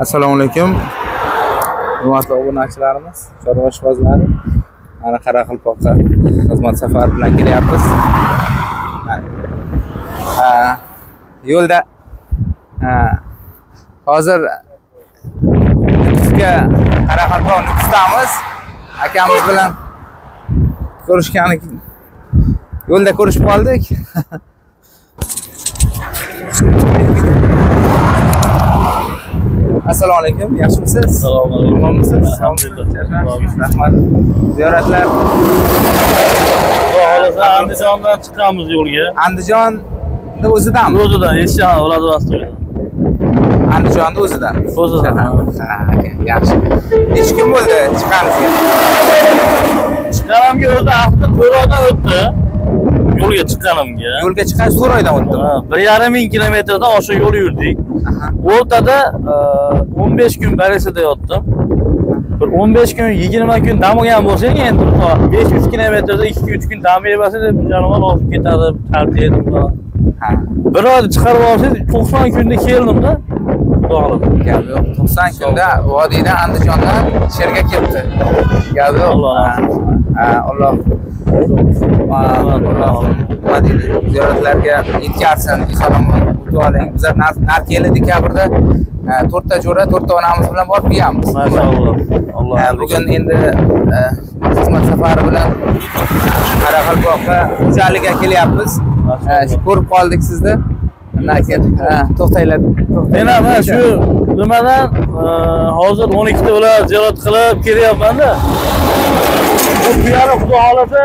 Assalomu alaykum. Hurmatli obunachilarimiz, chorva ishbozlari. Mana Qoraqalpoqqa xizmat safari bilan kelyapmiz. Yo'lda hozir bizga Qoraqalpoq Nukusdamiz. Akamiz bilan ko'rishganik yo'lda ko'rishib qoldik. Assalomu alaykum, yaxshimisiz? Assalomu alaykum. Rahmat. Ziyoratlar. Xohlasa Andijondan chiqamiz yo'lga. Andijonda o'zidanmi? O'zidan, Eshon Vladivostok. Andijonda o'zidan. O'zidan. Yaxshi. Necha kun bo'ldi chiqqaningizga? Chiqqanimga o'zi hafta to'rtdan o'tdi. Yo'lga chiqqanimga. Yo'lga chiqqan So'roydan o'tdim. 1,5 kilometrdan osha yo'l yurdik. O'rtada 15 kun Barisada yotdim. Bir 15 kun, 20 kun dam olgan bo'lsa-yu, endi 500 kilometrda 2-3 kun dam bermasa deb janovar olib ketadi, tartib falan. Bir oyda chiqarib olsangiz 90 kunda keldim-da. Xudo xohlasa. Gap yo'q. 90 kunda vodiydan Andijondan Sherga ketdi. Gap yo'q. Alloh nima deydi, ziyoratlarga yetkazsin, salom o'tib bizlar narkeli dekabrda 4 ta jo'ra, 4 ta onamiz bilan borib kelamiz. Maşallah. Alloh. Bugun endi xizmat safari bilan Qoraqalpoqqa xo'jalikka kelyapmiz. Ko'rib qoldik sizni. To'xtanglar. Men ham shu nimadan hozir 12 ta viloyat ziyorat qilib kelyapman-da. Bu yana Xudo xolasa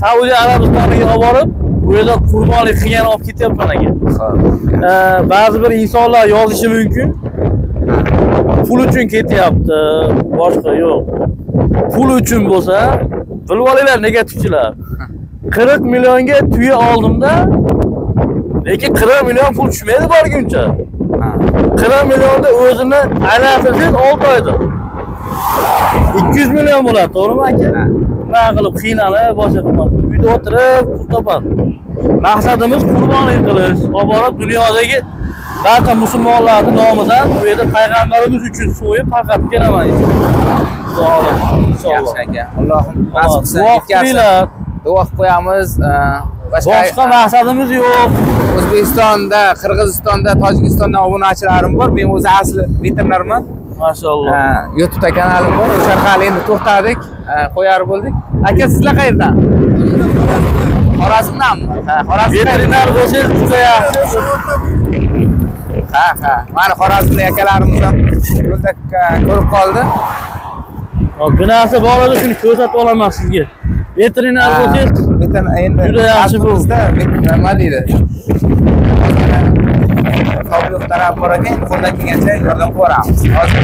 Saudiya Arabistoniga olib borib, bu yerda qurbonlik qilgan olib ketyapman aka. Ba'zi bir insonlar yozishi mumkin. Pul uchun ketyapti, boshqa yo'q. Pul uchun bo'lsa, bilib olinglar negativchilar. 40 millionga tuya oldimda, lekin 40 million pul tushmaydi borguncha. 40 millionda o'zini aylantirsangiz 6 oyda 200 million bo'ladi, to'g'rimi aka? Nima qilib qiynalib, boshqa qilmab, uyda o'tirib pul topadi. Maqsadimiz qurbonlik qilish, borib dunyodagi barcha musulmonlarning nomidan bu yerda payg'ambarimiz uchun so'yib faqat kelaman. Inshaalloh. Yaxshi aka. Allohim nasib qilsin. Duo qilib qo'yamiz. Boshqa maqsadimiz yo'q. O'zbekistonda, Qirg'izistonda, Tojikistonda obunachilarim bor. Men o'zi asli veterinarman. Maşallah. YouTube'da kanalim bor. O'sha orqali endi to'xtadik, qo'yar bo'ldik. Aka, sizlar qayerdan? Xorazmdanmi? Xorazm. Veterinar bo'lsangiz juda yaxshi. Mana Xorazmlik akalarimiz ham yo'lda ko'rib qoldi. Bu narsa bor edi, shuni ko'rsatib olaman sizga. Veterinar bo'lsangiz, endi juda yaxshi bu. Nima deydi? Qo'lliq taraf bor ekan, qo'ldan kelgancha yordam ko'ramiz. Hozir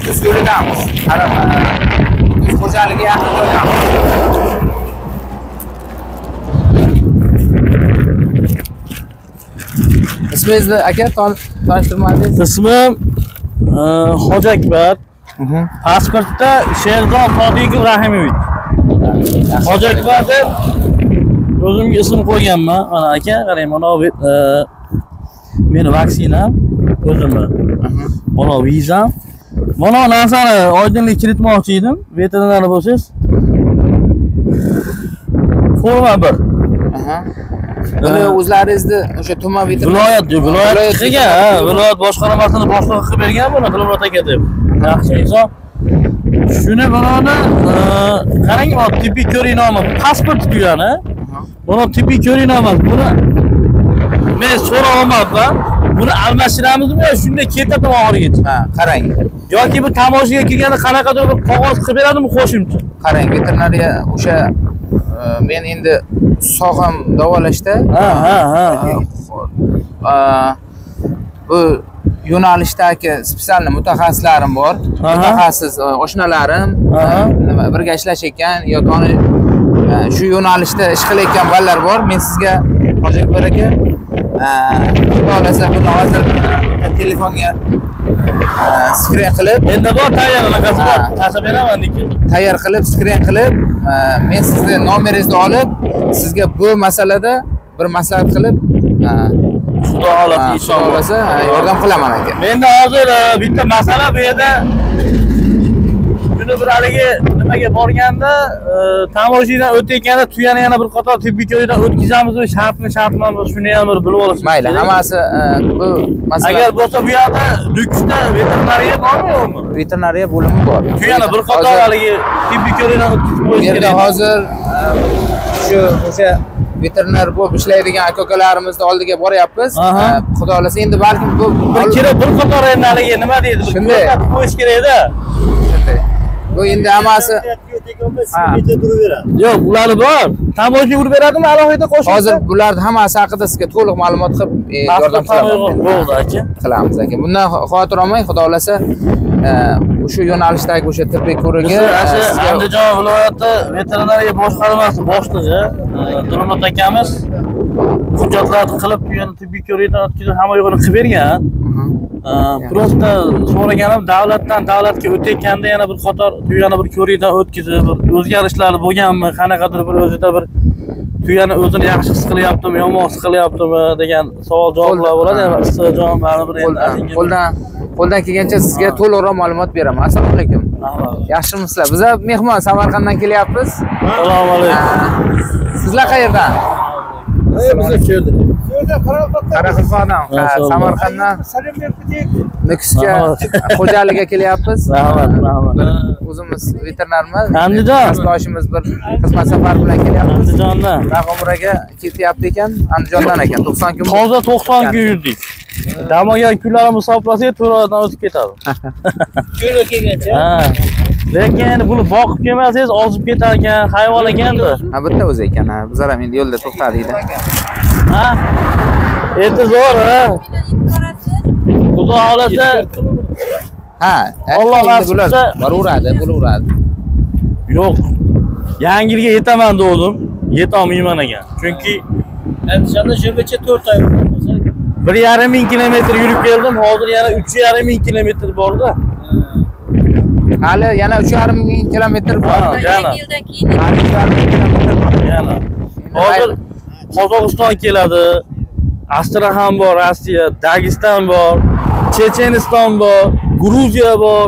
biz yo'lidamiz. Biz xo'jaligi yaqin joydamiz. İsmingizni aka tanishtirmadingiz? Ismim Hoji Akbar. Pasportda Sherzod Sodiqov Rahimovich. Hoji Akbar deb o'zimga ism qo'yganman. Mana aka, qarang, mana meni vaksinam o'zimni. Mana vizam. Mana narsani oydinlik kiritmoqchi edim. Veterinar bo'lsangiz. Forma 1. O'zlaringizni o'sha tuman viloyat boshqarmasini boshlig'i qilib bergan buni Dilmurod aka deb. Yaxshi inson. Shuni buni qarang, tibbiy ko'rinoma, pasport tugani. Buni tibbiy ko'rinoma, buni men so'rayapman. Buni almashtiramizmi yo shunday ketadi oxirigacha? Qarang. Yoki bu tamoshaga kelganda qanaqadir bir qog'oz qilib beradimi qo'shimcha? Qarang, veterinariya o'sha men endi sog'am davolashda bu yo'nalishdagi spetsial mutaxassislarim bor. Mutaxassis oshnalarim birga ishlashayotgan yoki shu yo'nalishda ish qilayotgan bolalar bor. Men sizga Hoji Akbar aka xolasa buni hozir telefonga skrin qilib, endi bor tayyor anaqasi bor, tashlab beraman lekin. Tayyor qilib, skrin qilib, men sizni nomeringizni olib, sizga bu masalada bir maslahat qilib Xudo xohlasa inshaalloh. Yordam qilaman aka. Menda hozir bitta masala bu yerda buni bir haligi nimaga borganda tamoshiydan o'tayotganda tuyani yana bir qator tibbiy ko'rikdan o'tkazamiz shartmi shuni ham bir bilib olasiz. Mayli, hammasi bu masala. Agar bo'lsa bu yerda Nukusda veterinariya bormi yo'qmi? Veterinariya bo'limi bor. Tuyani bir qator haligi tibbiy ko'rikdan o'tkazib qo'yish kerak. Endi hozir o'sha veterinar bo'lib ishlaydigan aka-ukalarimizni oldiga boryapmiz. Xudo xohlasa endi balkim bu bir qator endi haligi nima deydi? Shunday qo'yish kerak-da. Bu endi hammasi yo'q, ularni bor. Tamoshni urib beradimi alohida qo'shib? Hozir bularni hammasi haqida sizga to'liq ma'lumot qilib yordam bo'ldi aka. Qilamiz aka. Bundan xavotir olmang, Xudo xohlasa o'sha yo'nalishdagi o'sha tibbiy ko'rigi Andijon viloyati veterinariya boshqarmasi boshlig'i Durmat akamiz hujjatlarni qilib, yana tibbiy ko'rikdan o'tkazib hamma yo'g'ini qilib bergan. Prosta so'raganim davlatga o'tayotganda yana bir qator tuyani bir ko'rikdan o'tkazib, o'zgarishlar bo'lganmi, qanaqadir bir o'zida bir tuyani o'zini yaxshi his qilyaptimi, yomon his qilyaptimi degan savol-javoblar bo'ladi. Istijon baribir endi qo'ldan kelgancha sizga to'liqroq ma'lumot beraman. Assalomu alaykum. Yaxshimisizlar? Biz mehmon Samarqanddan kelyapmiz. Assalomu alaykum. Sizlar qayerdan? Biz keldik. Qaraqalpog'dan, Samarqanddan Nukusga xo'jalikka kelyapmiz. Rahmat. O'zimiz veterinarmiz. Andijon. Asloshimiz bir xizmat safari bilan kelyapmiz. Andijondan. Rag'umraga ketyapti ekan, Andijondan ekan. 90 kun. Toza 90 kun yurdik. Dam olgan kunlarimiz hisoblasak, 4 oydan o'tib ketadi. Yo'lga kelgancha. Lekin endi buni boqib kelmasangiz ozib ketar ekan, hayvon ekanda. Bitta o'zi ekan. Bizlar ham endi yo'lda to'xtadik. Endi zo'r, Xudo xohlasa. Alloh nasib boraveradi. Yo'q. Yangi yilga yetaman dedim. Yetolmayman ekan. Chunki Andijonda shugacha 4 oy bo'lsa, 1,5 kilometr yurib keldim. Hozir yana 3,5 kilometr bor-da. Hali yana 3,5 kilometr bor. Yana. Yana. Hozir Qozog'iston keladi. Astraxan bor, Rossiya, Dageston bor, Checheniston bor, Gruziya bor,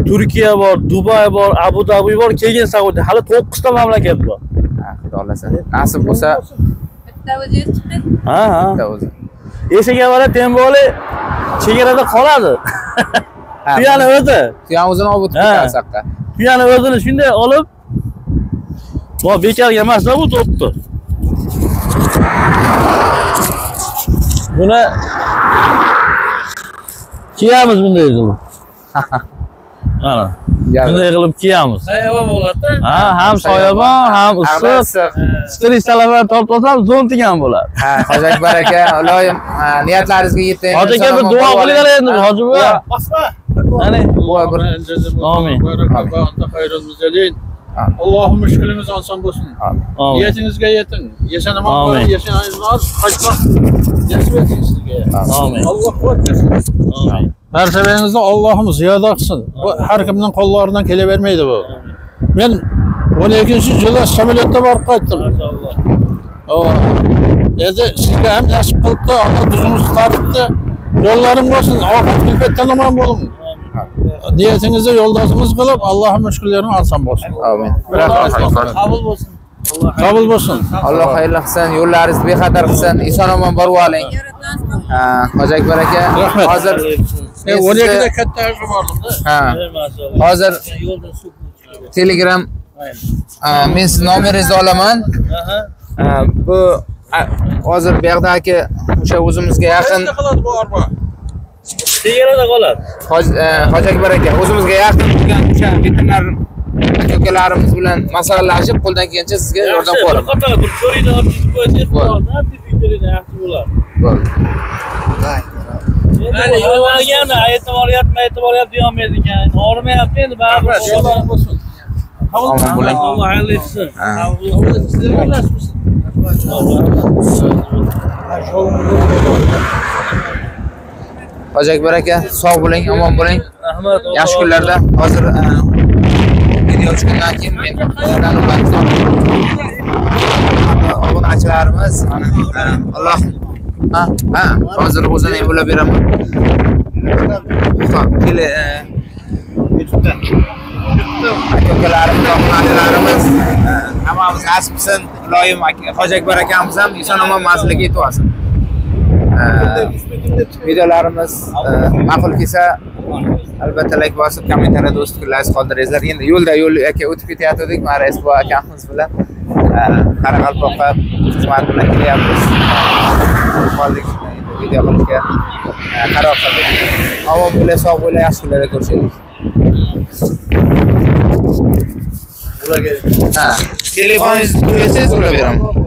Turkiya bor, Dubay bor, Abu Dhabi bor, keyin Saudiya. Hali 9 ta mamlakat bor. Xudo xohlasa. Nasib bo'lsa bitta o'zi chiqdi. bitta o'zi. Eshiga borib, Temboli chegarada qoladi. Tuyani o'zi. Tuyani o'zini olib o'tib ketadi saqqa. Tuyani o'zini shunday olib, bu bekarga emas-da bu to'pni. Buni kiyamiz bunday qilib. Mana. Bunday qilib kiyamiz. Soyabon bo'ladi. Ham soyabon, ham issiq. Stresslarni tortmasam zontik ham bo'ladi. Hoji Akbar aka, iloyim niyatlaringizga yeting. Hoji aka bir duo qilinglar endi, hoji buva. Osma. Qani? Amin. Allohim mushkulimiz oson bo'lsin. Niyatingizga yeting. Yashanamon bor, yashaninglar, qochmoq. Nasib etsin sizga. Amin. Alloh quvvat bersin. Amin. Martabangizni Allohim ziyoda qilsin. Bu har kimning qo'llaridan kelavermaydi bu. Men 12-yilda samolyotda borib qaytdim. Maşallah. Endi sizga ham nasib qilibdi, Alloh o'zingiz tartibdi. Yo'llaring bo'lsin, oxir kulfatdan omon bo'ling. Niyatingizni yo'ldoshimiz qilib, Allohim mushkullarini oson bo'lsin. Amin. Qabul bo'lsin. Qabul bo'lsin. Alloh xayrli qilsin, yo'llaringizni bexatar qilsin, eson-omon borib oling. Hoji Akbar aka, hozir 12da katta ishim bordi-da. Hozir Telegram men siz nomeringizni olaman. Bu hozir bu yoqdagi o'sha o'zimizga yaqin bu arba. Chegarada qoladi. Hoji Akbar aka, o'zimizga yaqin bo'lgan o'sha veterinar aka-ukalarimiz bilan masalалashib, qo'ldan kelgancha sizga yordam qilamiz. Qator bir ko'rikdan o'tkazib qo'ysangiz bo'ladi, tibbiy yaxshi bo'ladi. Bo'ldi. Mana yo'llarga e'tiboryapti deyolmaydi ekan. Og'rimayapti endi baribir. Omon bo'ling. Alloh xayr etsin. Hoji Akbar aka, sog' bo'ling, omon bo'ling. Rahmat. Yaxshi kunlarda. Hozir video chiqqandan keyin men obunachilarimiz Alloh hozir o'zini yo'lab beraman. Kele aka-ukalarimiz, obunachilarimiz hammamiz nasib qilsin. Iloyim Hoji Akbar akamiz ham eson-omon manziliga yetib olsin. Videolarimiz ma'qul kelsa albatta like bosib, kommentariyada o'z fikrlaringizni qoldiringlar. Endi yo'lda aka o'tib ketyaptik, mana Respo akamiz bilan Qoraqalpoqqa xizmat bilan kelyapmiz. Qoldik video qilishga qaror qildik. Omon bo'la, sog' bo'la, yaxshi kunlarda ko'rishaylik. Telefoningizni to'lasangiz to'lab beraman.